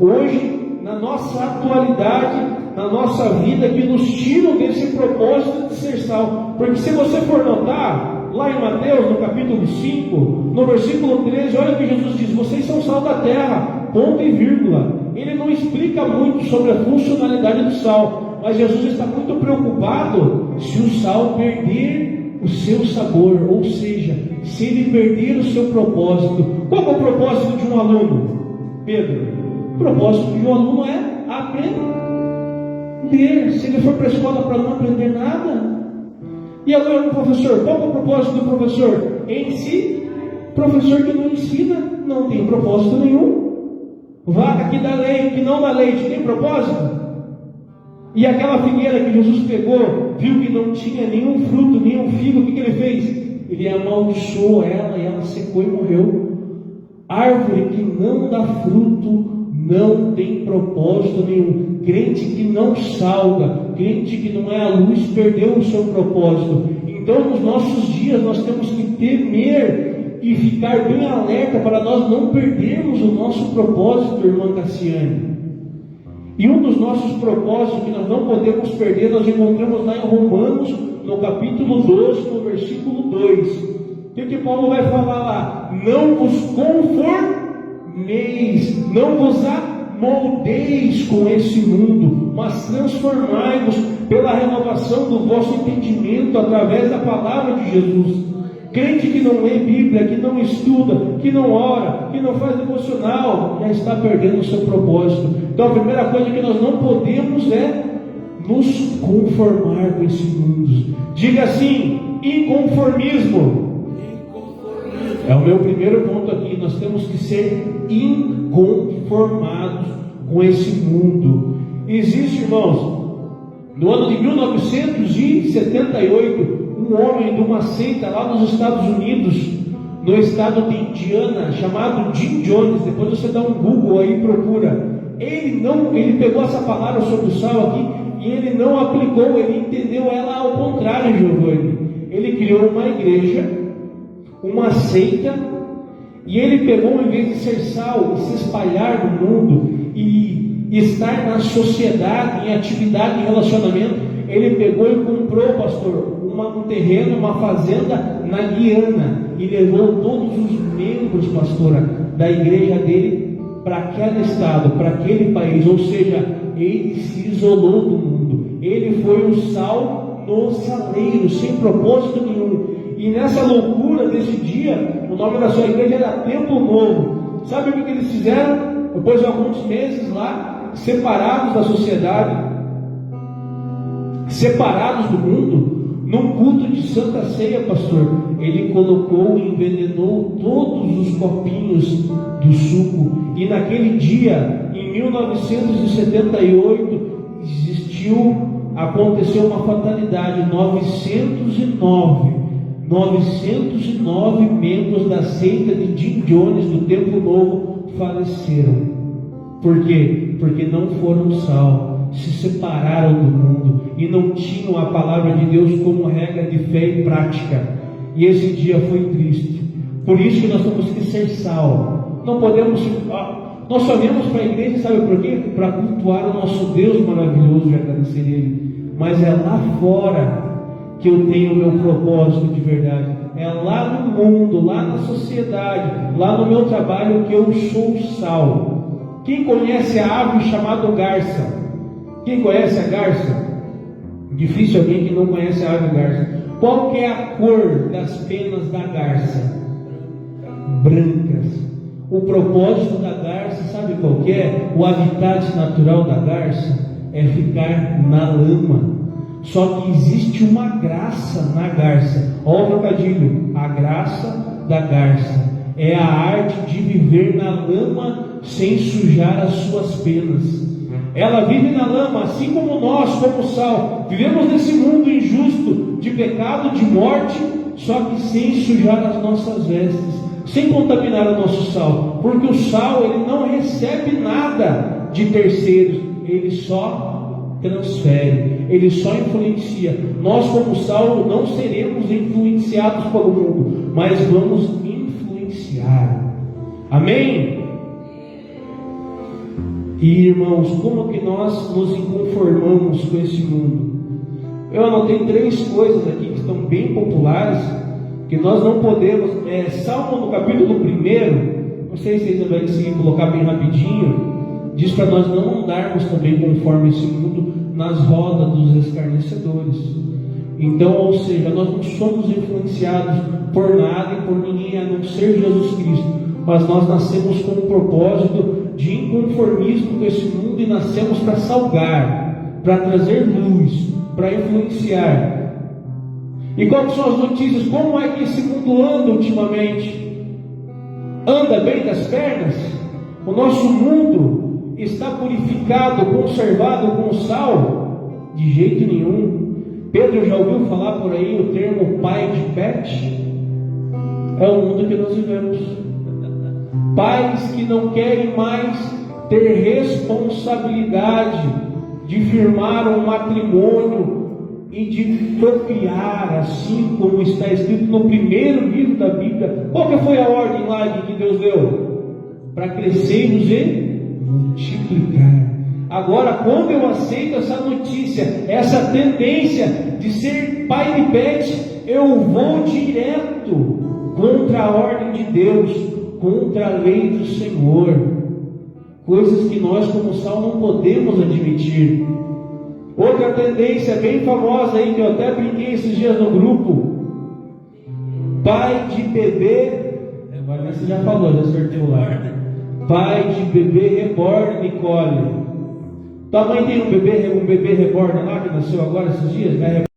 hoje, na nossa atualidade, na nossa vida, que nos tiram desse propósito de ser sal. Porque se você for notar, lá em Mateus, no capítulo 5, no versículo 13, olha o que Jesus diz: vocês são sal da terra, ponto e vírgula. Ele não explica muito sobre a funcionalidade do sal, mas Jesus está muito preocupado se o sal perder o seu sabor, ou seja, se ele perder o seu propósito. Qual é o propósito de um aluno, Pedro? O propósito de um aluno é aprender. Se ele for para a escola para não aprender nada. E agora o professor, qual é o propósito do professor? Em si, professor que não ensina não tem propósito nenhum. Vaca que dá leite, que não dá leite, tem propósito? E aquela figueira que Jesus pegou, viu que não tinha nenhum fruto, nenhum figo, o que ele fez? Ele amaldiçoou ela e ela secou e morreu. Árvore que não dá fruto não tem propósito nenhum. Crente que não salga, crente que não é a luz, perdeu o seu propósito. Então, nos nossos dias, nós temos que temer e ficar bem alerta para nós não perdermos o nosso propósito, irmã Cassiane. E um dos nossos propósitos que nós não podemos perder, nós encontramos lá em Romanos, no capítulo 12, no versículo 2. O que Paulo vai falar lá? Não vos conformeis, não vos amoldeis com esse mundo, mas transformai-vos pela renovação do vosso entendimento através da palavra de Jesus. Crente que não lê Bíblia, que não estuda, que não ora, que não faz devocional, já está perdendo o seu propósito. Então a primeira coisa que nós não podemos é nos conformar com esse mundo. Diga assim: inconformismo. É o meu primeiro ponto aqui. Nós temos que ser inconformados com esse mundo. Existe, irmãos, no ano de 1978, um homem de uma seita lá nos Estados Unidos, no estado de Indiana, chamado Jim Jones. Depois você dá um Google aí e procura. Ele pegou essa palavra sobre o sal aqui e ele não aplicou, ele entendeu ela ao contrário, Giovanni. Ele criou uma igreja, uma seita, e ele pegou, em vez de ser sal e se espalhar no mundo e estar na sociedade, em atividade, em relacionamento, ele pegou e comprou, pastor, um terreno, uma fazenda na Guiana, e levou todos os membros, pastora, da igreja dele para aquele estado, para aquele país. Ou seja, ele se isolou do mundo. Ele foi o sal no saleiro, sem propósito nenhum. E nessa loucura desse dia, o nome da sua igreja era Templo Novo. Sabe o que eles fizeram? Depois de alguns meses lá, separados da sociedade, separados do mundo, num culto de Santa Ceia, pastor, ele colocou e envenenou todos os copinhos do suco. E naquele dia, em 1978, aconteceu uma fatalidade. 909 membros da seita de Jim Jones, do Templo Novo, faleceram. Por quê? Porque não foram sal, se separaram do mundo e não tinham a palavra de Deus como regra de fé e prática. E esse dia foi triste. Por isso que nós temos que ser sal. Não podemos... Nós só viemos para a igreja, sabe por quê? Para cultuar o nosso Deus maravilhoso e agradecer Ele. Mas é lá fora que eu tenho o meu propósito de verdade. É lá no mundo, lá na sociedade, lá no meu trabalho que eu sou sal. Quem conhece a ave chamada garça? Quem conhece a garça? Difícil alguém que não conhece a ave garça. Qual que é a cor das penas da garça? Brancas. O propósito da garça, sabe qual que é? O habitat natural da garça é ficar na lama. Só que existe uma graça na garça. Olha o trocadilho. A graça da garça é a arte de viver na lama sem sujar as suas penas. Ela vive na lama, assim como nós, como sal. Vivemos nesse mundo injusto, de pecado, de morte, só que sem sujar as nossas vestes, sem contaminar o nosso sal. Porque o sal, ele não recebe nada de terceiros, ele só transfere, ele só influencia. Nós, como sal, não seremos influenciados pelo mundo, mas vamos influenciar. Amém? E irmãos, como que nós nos inconformamos com esse mundo? Eu anotei 3 coisas aqui que estão bem populares, que nós não podemos. Salmo no capítulo 1, não sei se vocês vão conseguir colocar bem rapidinho, diz para nós não andarmos também conforme esse mundo nas rodas dos escarnecedores. Então, ou seja, nós não somos influenciados por nada e por ninguém a não ser Jesus Cristo, mas nós nascemos com um propósito de inconformismo com esse mundo e nascemos para salgar, para trazer luz, para influenciar. E quais são as notícias? Como é que esse mundo anda ultimamente? Anda bem das pernas? O nosso mundo está purificado, conservado com sal? De jeito nenhum. Pedro já ouviu falar por aí o termo pai de pet? É o mundo que nós vivemos. Pais que não querem mais ter responsabilidade de firmar um matrimônio e de procriar, assim como está escrito no primeiro livro da Bíblia. Qual que foi a ordem lá que Deus deu? Para crescermos e multiplicar. Agora, quando eu aceito essa notícia, essa tendência de ser pai de pet, eu vou direto contra a ordem de Deus, contra a lei do Senhor. Coisas que nós como sal não podemos admitir. Outra tendência bem famosa aí, que eu até brinquei esses dias no grupo: pai de bebê, você já falou, já acertou lá. Pai de bebê reborn, Nicole. Tua mãe tem um bebê reborn lá que nasceu agora esses dias, né?